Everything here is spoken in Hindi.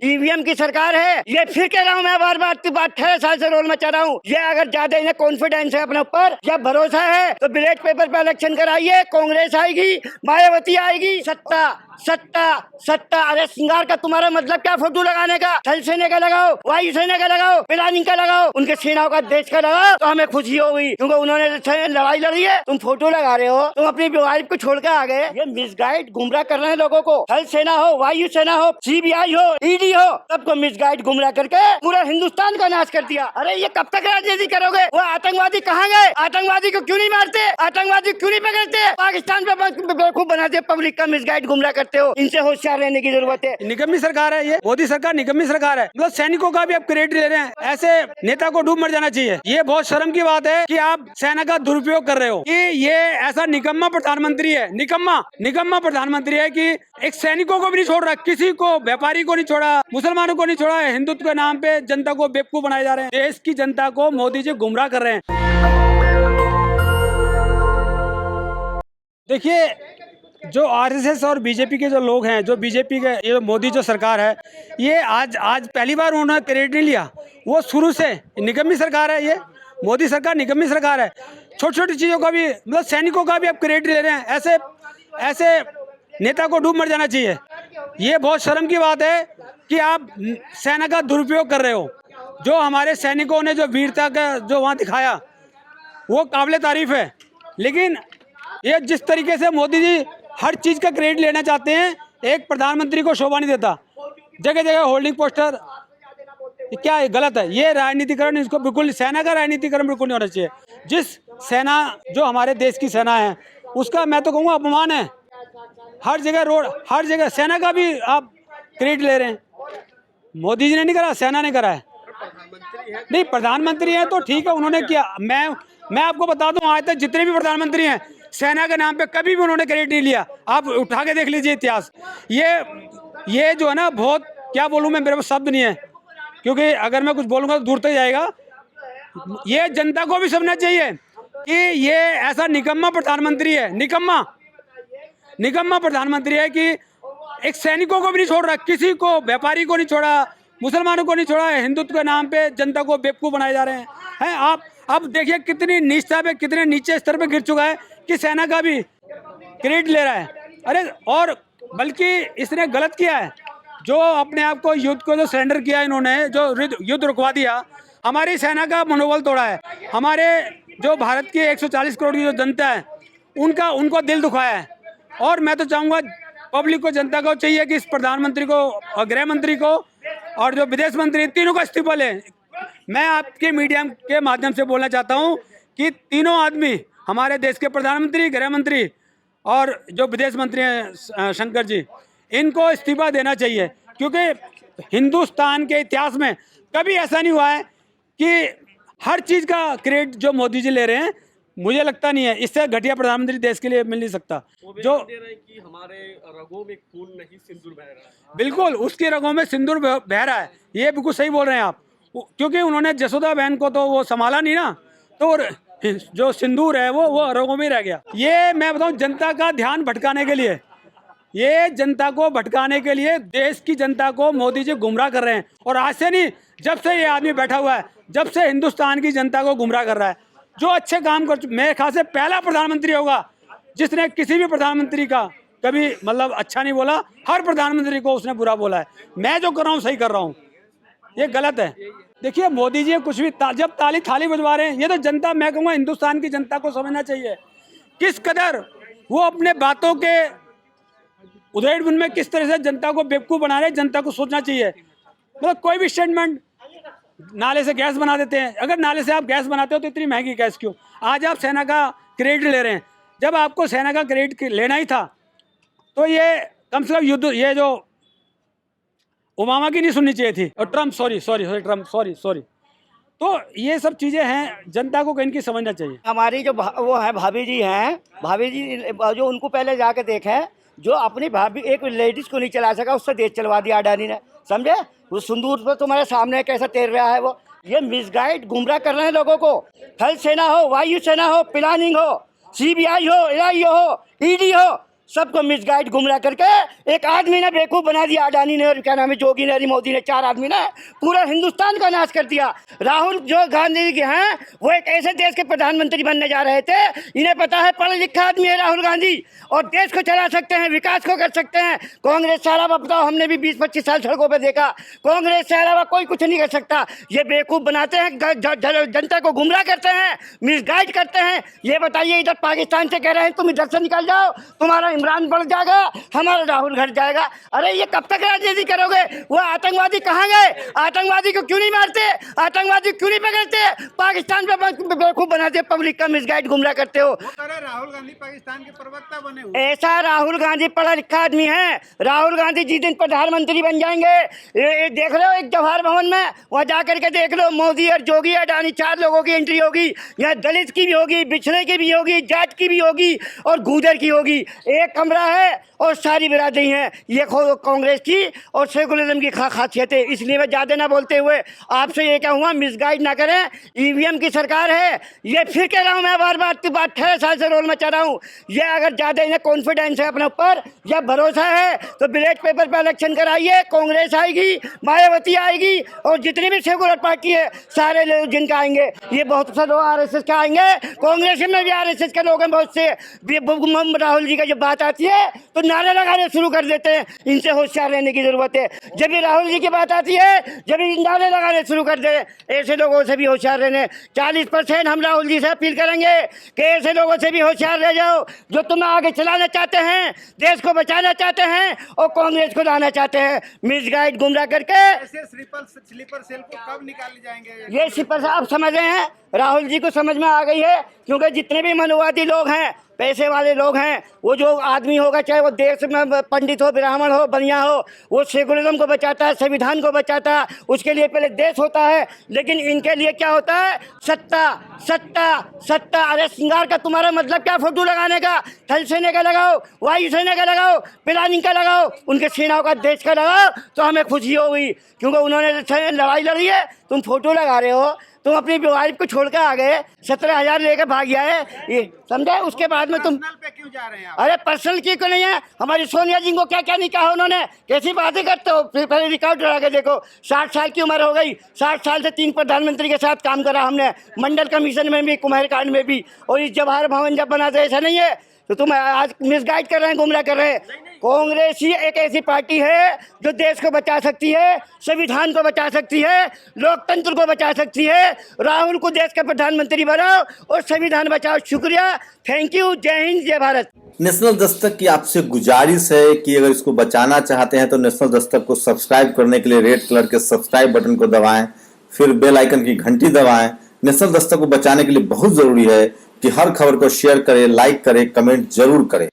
ईवीएम की सरकार है। ये फिर कह रहा हूँ मैं बार बार 18 साल से रोल मचा रहा हूँ। ये अगर ज्यादा इन्हें कॉन्फिडेंस है अपने ऊपर या भरोसा है तो बैलेट पेपर पे इलेक्शन कराइए, कांग्रेस आएगी, मायावती आएगी, सत्ता सत्ता सत्ता। अरे श्रृंगार का तुम्हारा मतलब क्या? फोटो लगाने का? थल सेना का लगाओ, वायु सेना का लगाओ, प्लानिंग का लगाओ, उनके सेनाओं का, देश का लगाओ तो हमें खुशी होगी, क्योंकि उन्होंने लड़ाई लड़ी है। तुम फोटो लगा रहे हो, तुम अपनी वाइफ को छोड़ के आ गए। ये मिसगाइड गुमराह कर रहे हैं लोगों को। थल सेना हो, वायु सेना हो, सीबीआई हो, ईडी हो, सबको मिसगाइड गुमराह करके पूरा हिंदुस्तान का नाश कर दिया। अरे ये कब तक राजनीति करोगे? वो आतंकवादी कहाँ गए? आतंकवादी को क्यों नहीं मारते? आतंकवादी क्यों नहीं पकड़ते? पाकिस्तान पे बेवकूफ बनाते, पब्लिक का मिसगाइड गुमराह करते हो। इनसे होशियार रहने की जरूरत है। निकम्मी सरकार है ये, मोदी सरकार निकम्मी सरकार है। मतलब सैनिकों का भी आप क्रेडिट ले रहे हैं, ऐसे नेता को डूब मर जाना चाहिए। ये बहुत शर्म की बात है कि आप सेना का दुरुपयोग कर रहे हो, कि ये ऐसा निकम्मा प्रधानमंत्री है, निकम्मा प्रधानमंत्री है कि एक सैनिकों को भी नहीं छोड़ रहा, किसी को, व्यापारी को नहीं छोड़ा, मुसलमानों को नहीं छोड़ा। हिंदुत्व के नाम पे जनता को बेवकूफ बनाए जा रहे हैं। देश की जनता को मोदी जी गुमराह कर रहे हैं। देखिए, जो आरएसएस और बीजेपी के जो लोग हैं, जो बीजेपी के, ये मोदी जो सरकार है, ये आज पहली बार उन्होंने क्रेडिट नहीं लिया। वो शुरू से निकम्मी सरकार है। ये मोदी सरकार निकम्मी सरकार है। छोटी छोटी चीज़ों का भी, मतलब सैनिकों का भी आप क्रेडिट ले रहे हैं। ऐसे नेता को डूब मर जाना चाहिए। ये बहुत शर्म की बात है कि आप सेना का दुरुपयोग कर रहे हो। जो हमारे सैनिकों ने जो वीरता का जो वहाँ दिखाया वो काबिल तारीफ है, लेकिन ये जिस तरीके से मोदी जी हर चीज़ का क्रेडिट लेना चाहते हैं, एक प्रधानमंत्री को शोभा नहीं देता। जगह जगह होल्डिंग पोस्टर, क्या है? गलत है ये राजनीतिकरण। इसको बिल्कुल, सेना का राजनीतिकरण बिल्कुल नहीं होना चाहिए। जिस सेना, जो हमारे देश की सेना है, उसका मैं तो कहूँगा अपमान है। हर जगह रोड, हर जगह सेना का भी आप क्रेडिट ले रहे हैं। मोदी जी ने नहीं करा, सेना ने करा है। नहीं, प्रधानमंत्री हैं तो ठीक है, उन्होंने किया। मैं आपको बता दूं, आज तक जितने भी प्रधानमंत्री हैं, सेना के नाम पे कभी भी उन्होंने क्रेडिट नहीं लिया। आप उठा के देख लीजिए इतिहास। ये जो है ना, बहुत, क्या बोलूं मैं, मेरे पास शब्द नहीं है, क्योंकि अगर मैं कुछ बोलूंगा तो दूर तक जाएगा। ये जनता को भी समझना चाहिए कि ये ऐसा निकम्मा प्रधानमंत्री है, निकम्मा प्रधानमंत्री है कि एक सैनिकों को भी नहीं छोड़ रहा, किसी को, व्यापारी को नहीं छोड़ा, मुसलमानों को नहीं छोड़ा। हिंदुत्व के नाम पे जनता को बेवकूफ़ बनाए जा रहे हैं। आप अब देखिए कितनी नीचता पे, कितने नीचे स्तर पे गिर चुका है कि सेना का भी क्रेडिट ले रहा है। अरे, और बल्कि इसने गलत किया है, जो अपने आप को, युद्ध को जो सरेंडर किया इन्होंने, जो युद्ध रुकवा दिया, हमारी सेना का मनोबल तोड़ा है। हमारे जो भारत की 140 करोड़ की जो जनता है, उनको दिल दुखाया है। और मैं तो चाहूँगा पब्लिक को, जनता को चाहिए कि इस प्रधानमंत्री को और गृह मंत्री को और जो विदेश मंत्री, तीनों का इस्तीफा लें। मैं आपके मीडिया के माध्यम से बोलना चाहता हूं कि तीनों आदमी, हमारे देश के प्रधानमंत्री, गृह मंत्री और जो विदेश मंत्री हैं शंकर जी, इनको इस्तीफा देना चाहिए। क्योंकि हिंदुस्तान के इतिहास में कभी ऐसा नहीं हुआ है कि हर चीज़ का क्रेडिट जो मोदी जी ले रहे हैं। मुझे लगता नहीं है, इससे घटिया प्रधानमंत्री देश के लिए मिल नहीं सकता। जो दे रहे हैं कि हमारे रगों में खून नहीं, सिंदूर बह रहा है। बिल्कुल, उसकी रगों में सिंदूर बह रहा है। ये बिल्कुल सही बोल रहे हैं आप, क्योंकि उन्होंने जसोदा बहन को तो वो संभाला नहीं ना, तो जो सिंदूर है वो रगों में रह गया। ये मैं बताऊं, जनता का ध्यान भटकाने के लिए, ये जनता को भटकाने के लिए देश की जनता को मोदी जी गुमराह कर रहे हैं। और आज से नहीं, जब से ये आदमी बैठा हुआ है, जब से हिंदुस्तान की जनता को गुमराह कर रहा है। जो अच्छे काम कर, मेरे ख्याल से पहला प्रधानमंत्री होगा जिसने किसी भी प्रधानमंत्री का कभी, मतलब, अच्छा नहीं बोला। हर प्रधानमंत्री को उसने बुरा बोला है। मैं जो कर रहा हूँ सही कर रहा हूँ, ये गलत है। देखिए, मोदी जी कुछ भी जब ताली थाली बजवा रहे हैं, ये तो जनता, मैं कहूँगा हिंदुस्तान की जनता को समझना चाहिए किस कदर वो अपने बातों के उधेड़-बुन में किस तरह से जनता को बेवकूफ़ बना रहे हैं। जनता को सोचना चाहिए। मतलब कोई भी स्टेटमेंट, नाले से गैस बना देते हैं। अगर नाले से आप गैस बनाते हो तो इतनी महंगी गैस क्यों? आज आप सेना का क्रेडिट ले रहे हैं। जब आपको सेना का क्रेडिट लेना ही था तो ये कम से कम युद्ध, ये जो ओबामा की नहीं सुननी चाहिए थी, और ट्रम्प, सॉरी। तो ये सब चीज़ें हैं, जनता को कहीं की समझना चाहिए। हमारी जो वो है भाभी जी हैं, भाभी जी जो, उनको पहले जाके देखें। जो अपनी भाभी, एक लेडीज को नहीं चला सका, उससे देश चलवा दिया अडानी ने, समझे? वो सिंदूर पर तुम्हारे सामने कैसा तैर रहा है वो। ये मिसगाइड गुमराह कर रहे हैं लोगों को। थल सेना हो, वायु सेना हो, प्लानिंग हो, सीबीआई हो, एआई हो, ईडी हो, सबको मिसगाइड गुमराह करके एक आदमी ने बेवकूफ़ बना दिया, अडानी ने और क्या नाम है जोगी ने, मोदी ने, 4 आदमी ने पूरा हिंदुस्तान का नाश कर दिया। राहुल जो गांधी के हैं वो एक ऐसे देश के प्रधानमंत्री बनने जा रहे थे, इन्हें पता है पढ़ा लिखा आदमी है राहुल गांधी और देश को चला सकते हैं, विकास को कर सकते हैं। कांग्रेस से अलावा बताओ, हमने भी 20-25 साल सड़कों पर देखा, कांग्रेस से अलावा कोई कुछ नहीं कर सकता। ये बेवकूफ़ बनाते हैं, जनता को गुमराह करते हैं, मिसगाइड करते हैं। ये बताइए, इधर पाकिस्तान से कह रहे हैं तुम इधर से निकल जाओ, तुम्हारा इमरान बढ़ जाएगा, हमारा राहुल घट जाएगा। अरे ये कब तक राजनीति करोगे? वो आतंकवादी कहाँ गए? आतंकवादी को क्यों नहीं मारते? आतंकवादी क्यों नहीं पकड़ते? पाकिस्तान पे बेवकूफ़ बनाते, पब्लिक का मिसगाइड गुमराह करते हो। राहुल गांधी पाकिस्तान के प्रवक्ता बने हुए। ऐसा राहुल गांधी पढ़ा लिखा आदमी है। राहुल गांधी जिस दिन प्रधानमंत्री बन जाएंगे, ये देख लो एक जवाहर भवन में, वहाँ जा करके देख लो, मोदी और जोगी अडानी 4 लोगों की एंट्री होगी। यहाँ दलित की भी होगी, पिछड़े की भी होगी, जाट की भी होगी और गूदर की होगी। एक कमरा है और सारी बिरादरी हैं। ये कांग्रेस की और सेकुलरिज्म की खासियत है। इसलिए मैं ज़्यादा ना बोलते हुए आपसे ये कहूँगा, मिसगाइड ना करें। ईवीएम की सरकार है, ये फिर कह रहा हूँ मैं बार-बार, 18 साल से रोल मचा रहा हूँ। ये अगर ज़्यादा इन्हें कॉन्फिडेंस है अपने ऊपर या भरोसा है तो बैलेट पेपर पर इलेक्शन कराइए, कांग्रेस आएगी, मायावती आएगी और जितनी भी सेकुलर पार्टी है सारे लोग जिनका आएंगे। ये बहुत से लोग आरएसएस का आएंगे, कांग्रेस में भी आरएसएस के लोग हैं बहुत से। राहुल जी का जब बात आती है तो नारे लगाने शुरू कर देते हैं। इनसे होशियार रहने की जरूरत है। जब भी राहुल जी की बात आती है, जब भी नारे लगाने शुरू कर दे, ऐसे लोगों से भी होशियार रहने। 40% हम राहुल जी से अपील करेंगे कि ऐसे लोगों से भी होशियार रह जाओ जो तुम्हें आगे चलाना चाहते हैं, देश को बचाना चाहते हैं और कांग्रेस को लाना चाहते हैं, मिसगाइड गुमराह करके। ऐसे स्लीपर सेल को कब निकाले जाएंगे? ये स्लीपर आप समझ रहे हैं, राहुल जी को समझ में आ गई है, क्योंकि जितने भी मनुवादी लोग हैं, पैसे वाले लोग हैं, वो जो आदमी होगा, चाहे वो देश में पंडित हो, ब्राह्मण हो, बनिया हो, वो सेकुलरिज्म को बचाता है, संविधान को बचाता है। उसके लिए पहले देश होता है, लेकिन इनके लिए क्या होता है? सत्ता सत्ता सत्ता। अरे श्रृंगार का तुम्हारा मतलब क्या? फोटो लगाने का? थल सेना का लगाओ, वायु सेना का लगाओ, प्लानिंग का लगाओ, उनके सेनाओं का, देश का लगाओ तो हमें खुशी होगी, क्योंकि उन्होंने लड़ाई लड़ी है। तुम फोटो लगा रहे हो, तुम अपनी वाइफ को छोड़कर आ गए, 17,000 लेकर भाग गया है, ये समझा? उसके बाद में तुम पे क्यों जा रहे हैं आप? अरे पर्सनल की क्यों नहीं है? हमारी सोनिया जी को क्या क्या नहीं कहा उन्होंने, कैसी बातें करते हो? फिर पहले रिकॉर्ड लगा के देखो। 60 साल की उम्र हो गई, 60 साल से 3 प्रधानमंत्री के साथ काम करा हमने, मंडल कमीशन में भी, कुम्हार कांड में भी, और इस जवाहर भवन जब बना था, ऐसा नहीं है। तो तुम आज मिसगाइड कर रहे हैं, गुमराह कर रहे हैं। कांग्रेस ही एक ऐसी पार्टी है जो देश को बचा सकती है, संविधान को बचा सकती है, लोकतंत्र को बचा सकती है। राहुल को देश का प्रधानमंत्री बनाओ और संविधान बचाओ। शुक्रिया, थैंक यू, जय हिंद, जय भारत। नेशनल दस्तक की आपसे गुजारिश है कि अगर इसको बचाना चाहते हैं तो नेशनल दस्तक को सब्सक्राइब करने के लिए रेड कलर के सब्सक्राइब बटन को दबाएं, फिर बेल आइकन की घंटी दबाएं। नेशनल दस्तक को बचाने के लिए बहुत जरूरी है कि हर खबर को शेयर करें, लाइक करें, कमेंट जरूर करें।